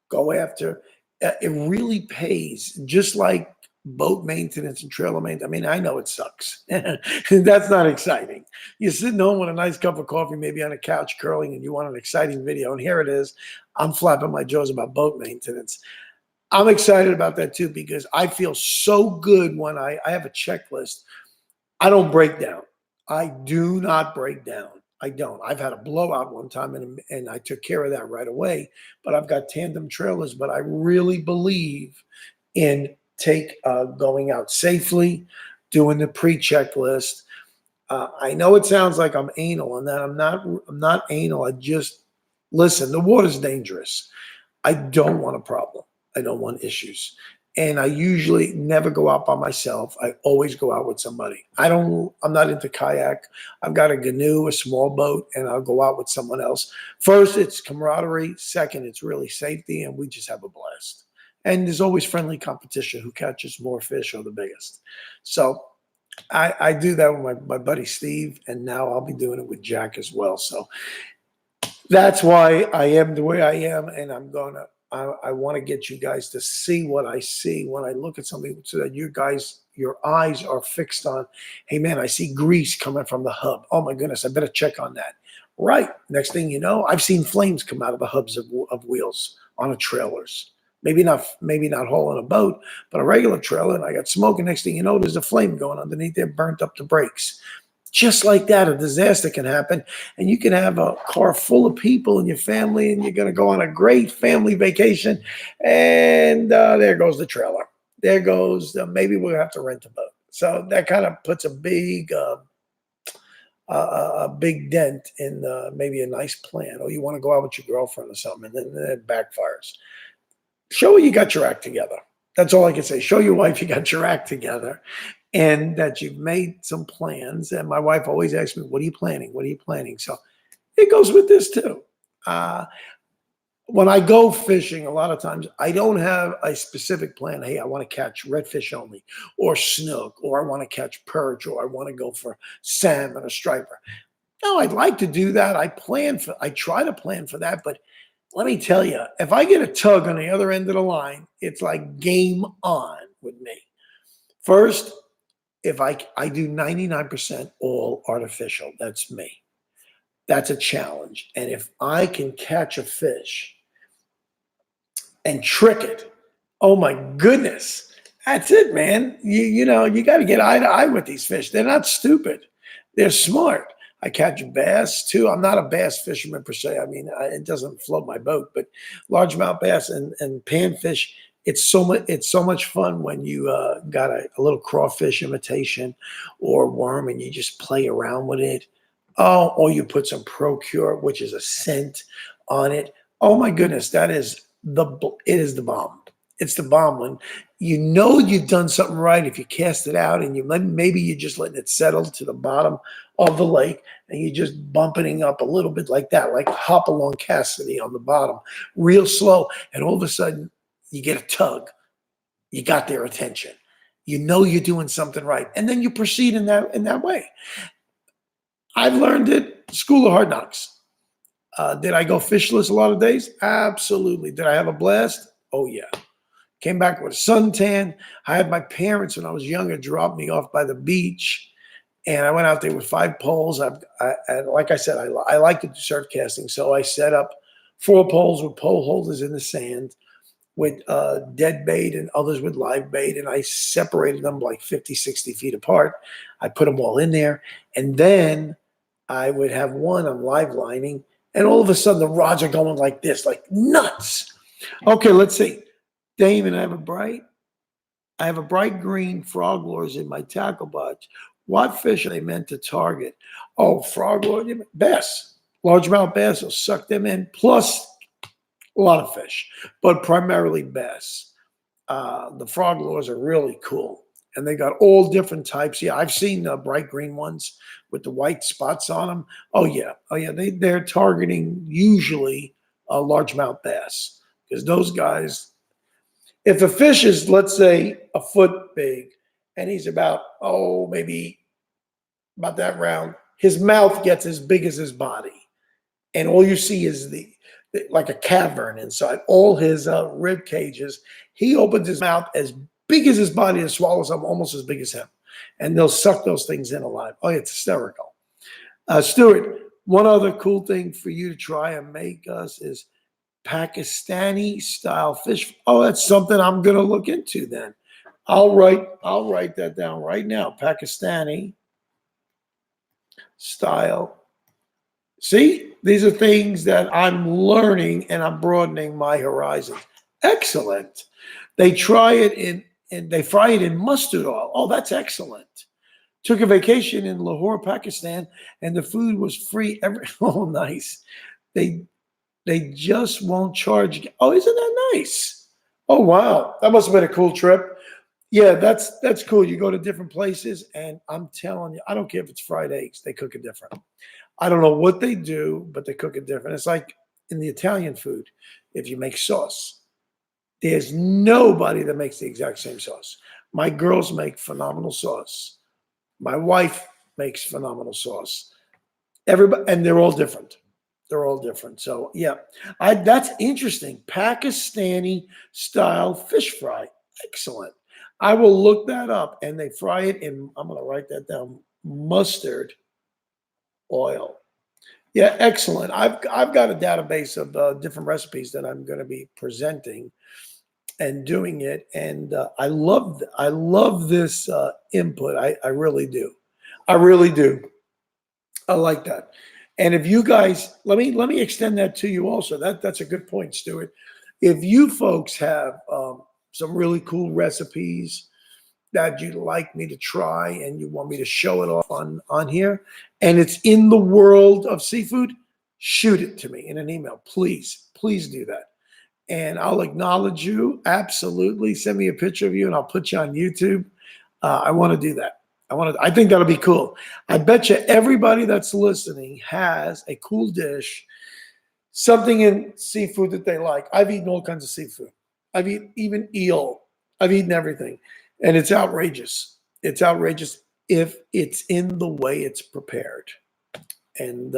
go after. It really pays, just like boat maintenance and trailer maintenance. I mean, I know it sucks. That's not exciting. You're sitting home with a nice cup of coffee, maybe on a couch curling, and you want an exciting video. And here it is. I'm flapping my jaws about boat maintenance. I'm excited about that too, because I feel so good when I have a checklist. I don't break down. I do not break down. I don't. I've had a blowout one time, and I took care of that right away. But I've got tandem trailers. But I really believe in going out safely, doing the pre-checklist. I know it sounds like I'm anal on that. I'm not anal. I just listen. The water's dangerous. I don't want a problem. I don't want issues. And I usually never go out by myself. I always go out with somebody. I'm not into kayak. I've got a canoe, a small boat, and I'll go out with someone else. First, it's camaraderie. Second, it's really safety, and we just have a blast. And there's always friendly competition. Who catches more fish or the biggest? So I do that with my buddy Steve, and now I'll be doing it with Jack as well. So that's why I am the way I am, and I want to get you guys to see what I see when I look at something, so that your eyes are fixed on, hey man, I see grease coming from the hub. Oh my goodness, I better check on that. Right. Next thing you know, I've seen flames come out of the hubs of wheels on the trailers. Maybe not hauling a boat, but a regular trailer, and I got smoke, and next thing you know, there's a flame going underneath there, burnt up the brakes. Just like that, a disaster can happen, and you can have a car full of people in your family, and you're going to go on a great family vacation, and there goes the trailer. There goes, maybe we'll have to rent a boat. So that kind of puts a big dent in maybe a nice plan, or you want to go out with your girlfriend or something, and then it backfires. Show her you got your act together. That's all I can say. Show your wife you got your act together and that you've made some plans. And my wife always asks me, what are you planning? What are you planning? So it goes with this too. When I go fishing, a lot of times I don't have a specific plan. Hey, I want to catch redfish only, or snook, or I want to catch perch, or I want to go for salmon or striper. No, I'd like to do that. I try to plan for that, but let me tell you, if I get a tug on the other end of the line, it's like game on with me. First, if I do 99% all artificial, that's me. That's a challenge. And if I can catch a fish and trick it. Oh my goodness. That's it, man. You know, you got to get eye to eye with these fish. They're not stupid. They're smart. I catch bass too. I'm not a bass fisherman per se. I mean, it doesn't float my boat, but largemouth bass and panfish, it's so much fun when you got a little crawfish imitation or worm and you just play around with it. Oh, or you put some Procure, which is a scent on it. Oh my goodness, it is the bomb. It's the bomb when you know you've done something right if you cast it out and maybe you're just letting it settle to the bottom of the lake and you're just bumping up a little bit like that, like Hop Along Cassidy on the bottom, real slow, and all of a sudden you get a tug. You got their attention. You know you're doing something right, and then you proceed in that way. I've learned it. School of Hard Knocks. Did I go fishless a lot of days? Absolutely. Did I have a blast? Oh yeah. Came back with a suntan. I had my parents when I was younger drop me off by the beach, and I went out there with 5 poles. Like I said, I like to do surf casting, so I set up 4 poles with pole holders in the sand with dead bait and others with live bait, and I separated them like 50, 60 feet apart. I put them all in there, and then I would have one on live lining, and all of a sudden the rods are going like this, like nuts. Okay, let's see. Damon, I have a bright green frog lures in my tackle box. What fish are they meant to target? Oh, frog lures, bass. Largemouth bass will suck them in, plus a lot of fish, but primarily bass. The frog lures are really cool, and they got all different types. Yeah, I've seen bright green ones with the white spots on them. Oh yeah. They're targeting usually largemouth bass because those guys. If a fish is, let's say, a foot big, and he's about maybe about that round, his mouth gets as big as his body, and all you see is like a cavern inside all his rib cages. He opens his mouth as big as his body and swallows them almost as big as him, and they'll suck those things in alive. Oh, it's hysterical. Stuart, one other cool thing for you to try and make us is Pakistani style fish. Oh, that's something I'm going to look into then. I'll write that down right now. Pakistani style. See, these are things that I'm learning and I'm broadening my horizons. Excellent. They fry it in mustard oil. Oh, that's excellent. Took a vacation in Lahore, Pakistan, and the food was free. Oh, nice. They just won't charge. Oh, isn't that nice? Oh, wow. That must have been a cool trip. Yeah, that's cool. You go to different places, and I'm telling you, I don't care if it's fried eggs. They cook it different. I don't know what they do, but they cook it different. It's like in the Italian food, if you make sauce, there's nobody that makes the exact same sauce. My girls make phenomenal sauce. My wife makes phenomenal sauce. Everybody, and they're all different. They're all different. So yeah, that's interesting. Pakistani style fish fry. Excellent. I will look that up, and they fry it in, I'm going to write that down, mustard oil. Yeah, excellent. I've got a database of different recipes that I'm going to be presenting and doing it, and I love this input. I really do. I really do. I like that. And if you guys, let me extend that to you also. That's a good point, Stuart. If you folks have some really cool recipes that you'd like me to try and you want me to show it off on here, and it's in the world of seafood, shoot it to me in an email. Please do that. And I'll acknowledge you. Absolutely. Send me a picture of you and I'll put you on YouTube. I want to do that. I think that'll be cool. I bet you everybody that's listening has a cool dish, something in seafood that they like. I've eaten all kinds of seafood. I've eaten even eel. I've eaten everything. And it's outrageous. It's outrageous if it's in the way it's prepared. And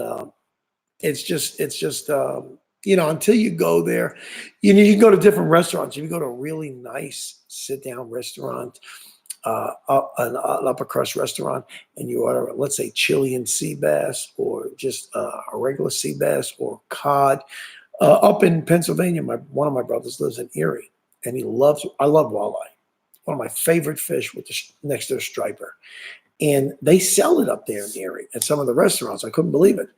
it's just until you go there, you can go to different restaurants. If you go to a really nice sit-down restaurant, an upper crust restaurant, and you order, let's say, Chilean sea bass or just a regular sea bass or cod, Up in Pennsylvania, one of my brothers lives in Erie, and I love walleye. One of my favorite fish with next to a striper. And they sell it up there in Erie at some of the restaurants. I couldn't believe it.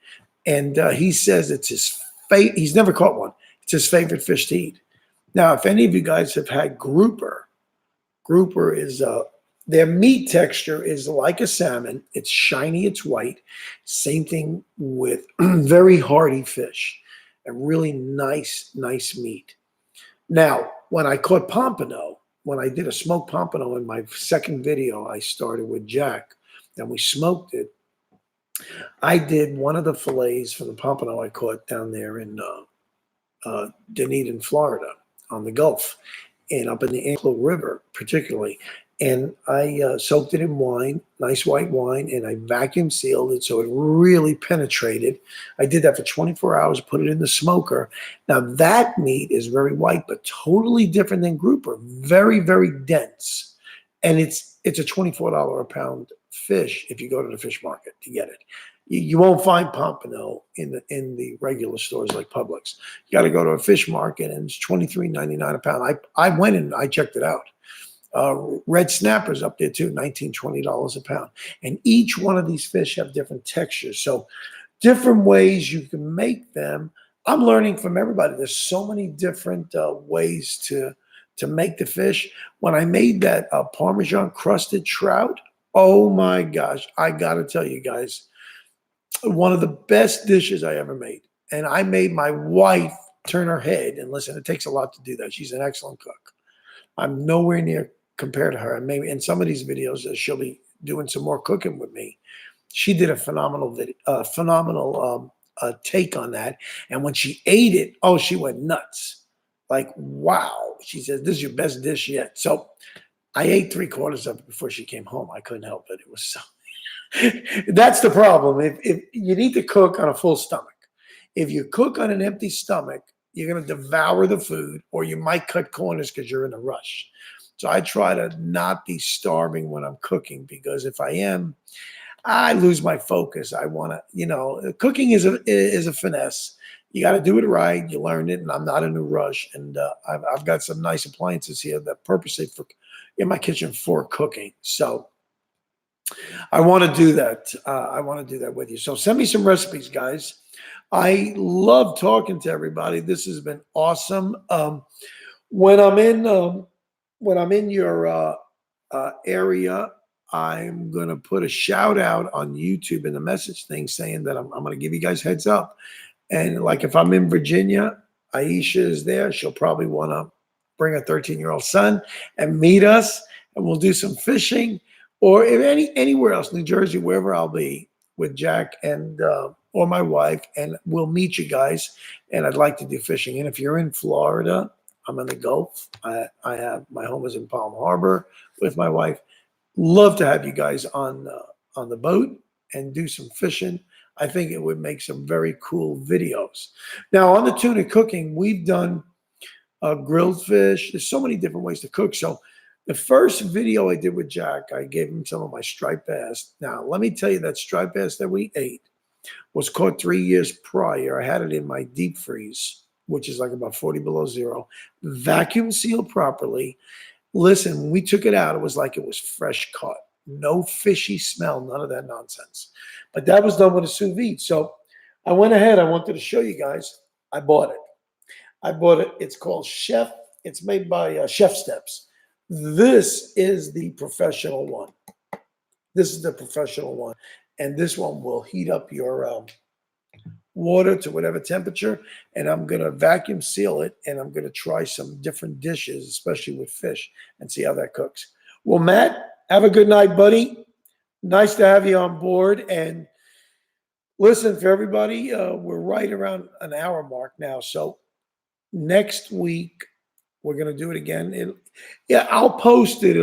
And he says it's his favorite. He's never caught one. It's his favorite fish to eat. Now, if any of you guys have had grouper, grouper is their meat texture is like a salmon. It's shiny, it's white. Same thing with very hearty fish and really nice meat. Now, when I caught pompano, when I did a smoked pompano in my second video, I started with Jack and we smoked it. I did one of the fillets from the pompano I caught down there in Dunedin, Florida, on the Gulf, and up in the Anklo River, particularly. And I soaked it in wine, nice white wine, and I vacuum sealed it so it really penetrated. I did that for 24 hours, put it in the smoker. Now that meat is very white, but totally different than grouper. Very, very dense. And it's a $24 a pound fish if you go to the fish market to get it. You won't find pompano in the regular stores like Publix. You got to go to a fish market, and it's $23.99 a pound. I went and I checked it out. Red snappers up there too, $19, $20 a pound. And each one of these fish have different textures. So different ways you can make them. I'm learning from everybody. There's so many different ways to make the fish. When I made that Parmesan crusted trout, oh my gosh, I got to tell you guys, one of the best dishes I ever made. And I made my wife turn her head. And listen, it takes a lot to do that. She's an excellent cook. I'm nowhere near compared to her. And maybe in some of these videos, she'll be doing some more cooking with me. She did a phenomenal take on that. And when she ate it, oh, she went nuts. Like, wow. She says, this is your best dish yet. So I ate 3/4 of it before she came home. I couldn't help it. It was so. That's the problem. If you need to cook on a full stomach. If you cook on an empty stomach, you're going to devour the food, or you might cut corners because you're in a rush. So I try to not be starving when I'm cooking, because if I am, I lose my focus. I want to, cooking is a finesse. You got to do it right. You learn it, and I'm not in a rush. And I've got some nice appliances here that purposely in my kitchen for cooking. So I want to do that. I want to do that with you. So send me some recipes, guys. I love talking to everybody. This has been awesome. When I'm in your area, I'm gonna put a shout out on YouTube in the message thing saying that I'm gonna give you guys heads up. And like if I'm in Virginia, Aisha is there. She'll probably want to bring a 13-year-old son and meet us, and we'll do some fishing. Or if anywhere else, New Jersey, wherever I'll be with Jack and or my wife, and we'll meet you guys. And I'd like to do fishing. And if you're in Florida, I'm in the Gulf. I have my home is in Palm Harbor with my wife. Love to have you guys on the boat and do some fishing. I think it would make some very cool videos. Now on the tuna cooking, we've done grilled fish. There's so many different ways to cook. So the first video I did with Jack, I gave him some of my striped bass. Now, let me tell you, that striped bass that we ate was caught 3 years prior. I had it in my deep freeze, which is like about 40 below zero, vacuum sealed properly. Listen, when we took it out, it was like it was fresh caught. No fishy smell, none of that nonsense. But that was done with a sous vide. So I went ahead. I wanted to show you guys. I bought it. It's called Chef. It's made by Chef Steps. This is the professional one. And this one will heat up your water to whatever temperature. And I'm going to vacuum seal it. And I'm going to try some different dishes, especially with fish, and see how that cooks. Well, Matt, have a good night, buddy. Nice to have you on board. And listen, for everybody, we're right around an hour mark now. So next week, we're going to do it again. I'll post it.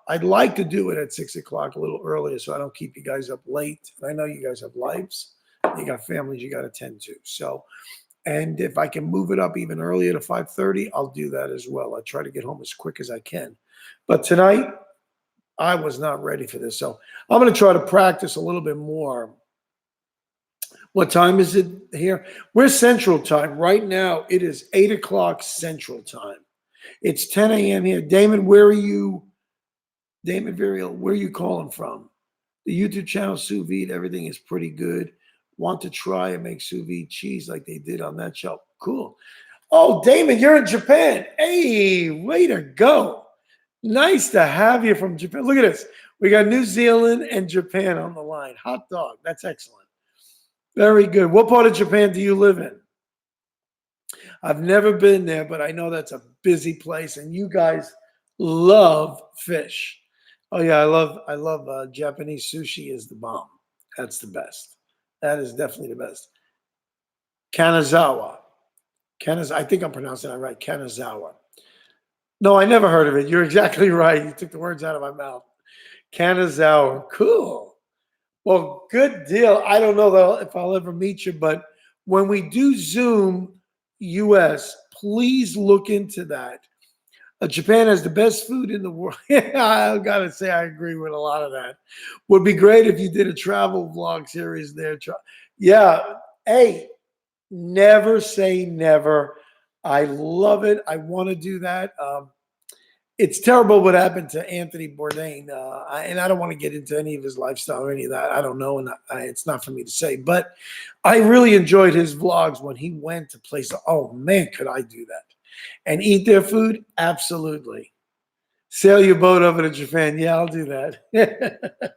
I'd like to do it at 6 o'clock, a little earlier, so I don't keep you guys up late. And I know you guys have lives. You got families you got to tend to. So, and if I can move it up even earlier to 5:30, I'll do that as well. I try to get home as quick as I can. But tonight, I was not ready for this. So I'm going to try to practice a little bit more What time is it here? We're Central Time. Right now, it is 8 o'clock Central Time. It's 10 a.m. here. Damon, where are you? Damon Virial, where are you calling from? The YouTube channel Sous Vide, everything is pretty good. Want to try and make sous vide cheese like they did on that show. Cool. Oh, Damon, you're in Japan. Hey, way to go. Nice to have you from Japan. Look at this. We got New Zealand and Japan on the line. Hot dog. That's excellent. Very good. What part of Japan do you live in? I've never been there, but I know that's a busy place, and you guys love fish. Oh yeah, I love Japanese sushi is the bomb. That's the best. That is definitely the best. Kanazawa. I think I'm pronouncing that right. Kanazawa. No, I never heard of it. You're exactly right. You took the words out of my mouth. Kanazawa. Cool. Well, good deal. I don't know though if I'll ever meet you, but when we do Zoom US, please look into that. Japan has the best food in the world. I gotta say, I agree with a lot of that. Would be great if you did a travel vlog series there. Yeah. Hey, never say never. I love it. I want to do that. It's terrible what happened to Anthony Bourdain, and I don't want to get into any of his lifestyle or any of that. I don't know, and it's not for me to say. But I really enjoyed his vlogs when he went to places. Oh man, could I do that and eat their food? Absolutely. Sail your boat over to Japan. Yeah, I'll do that.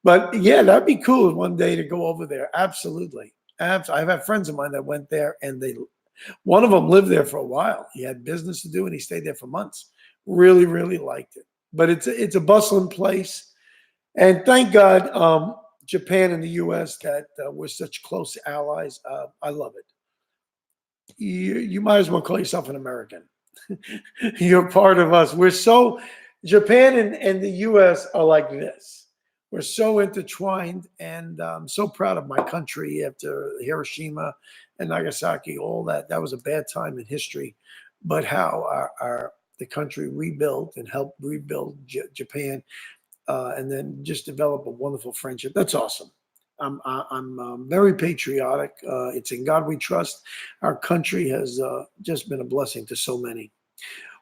But yeah, that'd be cool one day to go over there. Absolutely. I've had friends of mine that went there, and one of them lived there for a while. He had business to do, and he stayed there for months. Really, really liked it. But it's a bustling place, and thank God, Japan and the U.S. that we're such close allies. I love it. You might as well call yourself an American. You're part of us. Japan and the U.S. are like this. We're so intertwined, and I'm so proud of my country after Hiroshima and Nagasaki, all that. That was a bad time in history, but how the country rebuilt and helped rebuild Japan, and then just develop a wonderful friendship. That's awesome. I'm very patriotic. It's in God we trust. Our country has just been a blessing to so many.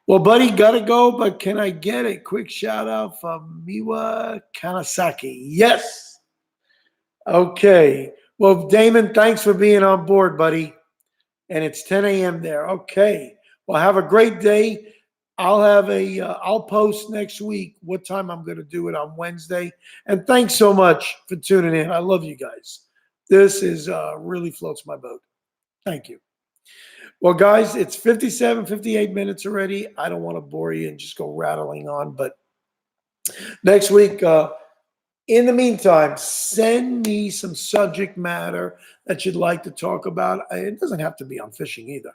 Well, buddy, gotta go, but can I get a quick shout out from Miwa Kanasaki? Yes. Okay. Well, Damon, thanks for being on board, buddy. And it's 10 a.m. there. Okay. Well, have a great day. I'll post next week what time I'm going to do it on Wednesday. And thanks so much for tuning in. I love you guys. This is really floats my boat. Thank you. Well, guys, it's 58 minutes already. I don't want to bore you and just go rattling on. But next week, in the meantime, send me some subject matter that you'd like to talk about. It doesn't have to be on fishing either.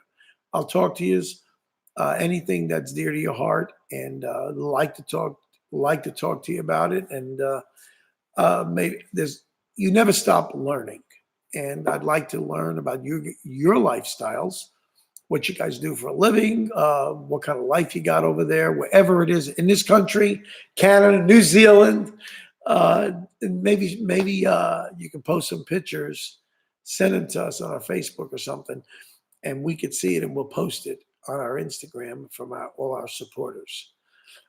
I'll talk to you. Anything that's dear to your heart, and like to talk to you about it. And maybe you never stop learning, and I'd like to learn about your lifestyles, what you guys do for a living, what kind of life you got over there, wherever it is in this country, Canada, New Zealand. And maybe you can post some pictures, send them to us on our Facebook or something, and we could see it, and we'll post it on our Instagram from all our supporters.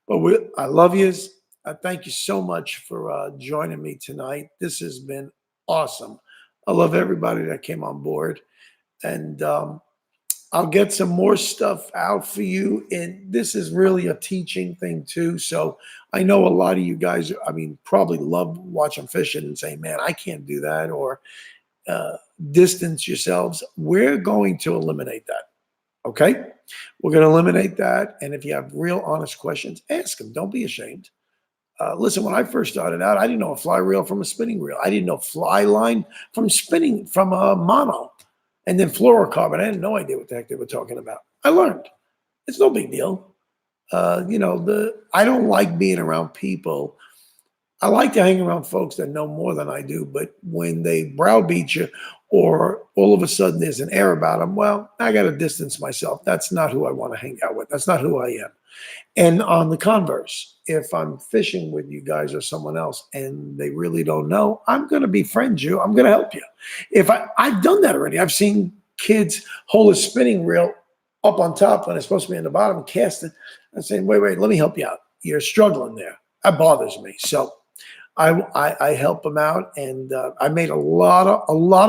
But I love you. I thank you so much for joining me tonight. This has been awesome. I love everybody that came on board. And I'll get some more stuff out for you. And this is really a teaching thing too. So I know a lot of you guys, probably love watching fishing and saying, man, I can't do that, or distance yourselves. We're going to eliminate that. Okay? We're going to eliminate that. And if you have real honest questions, ask them. Don't be ashamed. Listen, when I first started out, I didn't know a fly reel from a spinning reel. I didn't know fly line from spinning from a mono. And then fluorocarbon. I had no idea what the heck they were talking about. I learned. It's no big deal. I don't like being around people. I like to hang around folks that know more than I do, but when they browbeat you, or all of a sudden there's an air about them, well, I got to distance myself. That's not who I want to hang out with. That's not who I am. And on the converse, if I'm fishing with you guys or someone else and they really don't know, I'm going to befriend you. I'm going to help you. I've done that already. I've seen kids hold a spinning reel up on top when it's supposed to be in the bottom and cast it. I'm saying, wait, let me help you out. You're struggling there. That bothers me. So I help them out, and I made a lot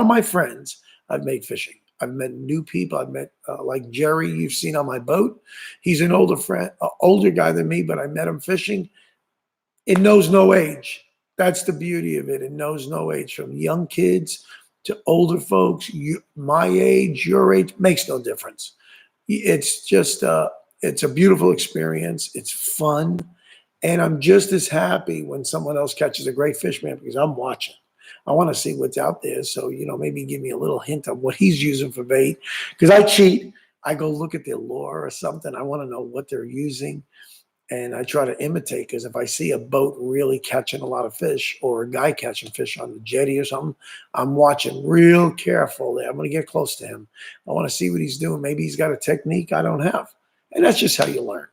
of my friends I've made fishing. I've met new people. I've met like Jerry, you've seen on my boat. He's an older friend, older guy than me, but I met him fishing. It knows no age. That's the beauty of it. It knows no age, from young kids to older folks. My age, your age, makes no difference. It's just it's a beautiful experience. It's fun. And I'm just as happy when someone else catches a great fish, man, because I'm watching. I want to see what's out there. So, maybe give me a little hint of what he's using for bait. Because I cheat. I go look at their lure or something. I want to know what they're using. And I try to imitate, because if I see a boat really catching a lot of fish, or a guy catching fish on the jetty or something, I'm watching real carefully. I'm going to get close to him. I want to see what he's doing. Maybe he's got a technique I don't have. And that's just how you learn.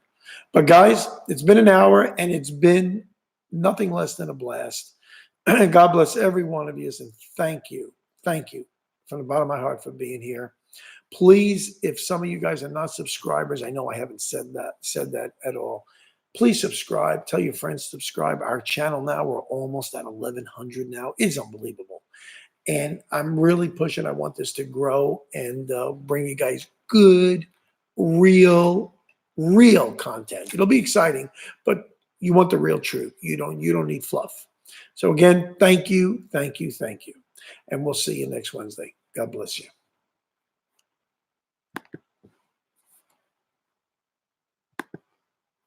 But guys, it's been an hour, and it's been nothing less than a blast. God bless every one of you, and thank you from the bottom of my heart for being here. Please, if some of you guys are not subscribers, I know I haven't said that at all. Please subscribe. Tell your friends to subscribe. Our channel now, we're almost at 1,100 now. It's unbelievable. And I'm really pushing. I want this to grow and bring you guys good, real content. It'll be exciting, but you want the real truth. You don't need fluff. So again, thank you. And we'll see you next Wednesday. God bless you.